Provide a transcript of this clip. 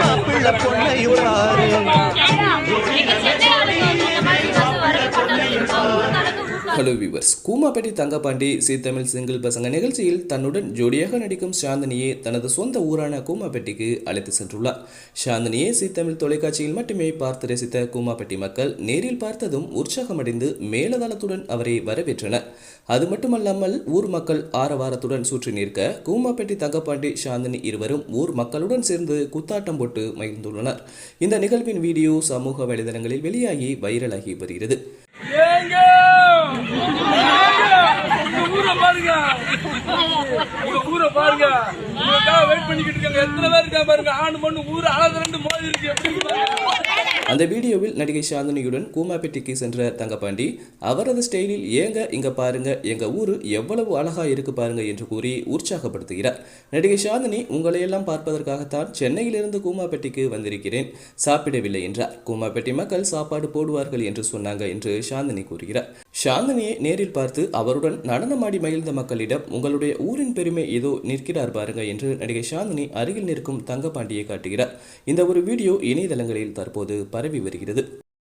மாப்பிள்ள பொண்ணையுறாரு. Hello viewers, Koomapatti Thangapandi சி தமிழ் சிங்கிள் பசங்க நிகழ்ச்சியில் தன்னுடன் ஜோடியாக நடிக்கும் சாந்தினியை தனது சொந்த ஊரான கூமாப்பட்டிக்கு அழைத்து சென்றுள்ளார். சாந்தினியை சி தமிழ் தொலைக்காட்சியில் மட்டுமே பார்த்து ரசித்த கூமாப்பட்டி மக்கள் நேரில் பார்த்ததும் உற்சாகமடைந்து மேலதாளத்துடன் அவரை வரவேற்றனர். அது மட்டுமல்லாமல் ஊர் மக்கள் ஆரவாரத்துடன் சுற்றி நிற்க கூமாப்பட்டி தங்கப்பாண்டி சாந்தினி இருவரும் ஊர் மக்களுடன் சேர்ந்து குத்தாட்டம் போட்டு மகிழ்ந்துள்ளனர். இந்த நிகழ்வின் வீடியோ சமூக வலைதளங்களில் வெளியாகி வைரலாகி வருகிறது. அந்த வீடியோவில் நடிகை சாந்தினியுடன் கூமாப்பட்டிக்கு சென்ற தங்கப்பாண்டி அவரது ஸ்டைலில் ஏங்க இங்க பாருங்க, எங்க ஊரு எவ்வளவு அழகா இருக்கு பாருங்க என்று கூறி உற்சாகப்படுத்துகிறார். நடிகை சாந்தினி, உங்களையெல்லாம் பார்ப்பதற்காகத்தான் சென்னையிலிருந்து கூமாப்பட்டிக்கு வந்திருக்கிறேன், சாப்பிடவில்லை என்றார். கூமாப்பட்டி மக்கள் சாப்பாடு போடுவார்கள் என்று சொன்னாங்க என்று சாந்தினி கூறுகிறார். சாந்தினியை நேரில் பார்த்து அவருடன் நடனமாடி மகிழ்ந்த மக்களிடம் உங்களுடைய ஊரின் பெருமை ஏதோ நிற்கிறார் பாருங்க என்று நடிகை சாந்தினி அருகில் நிற்கும் தங்கப்பாண்டியை காட்டுகிறார். இந்த ஒரு வீடியோ இணையதளங்களில் தற்போது பரவி வருகிறது.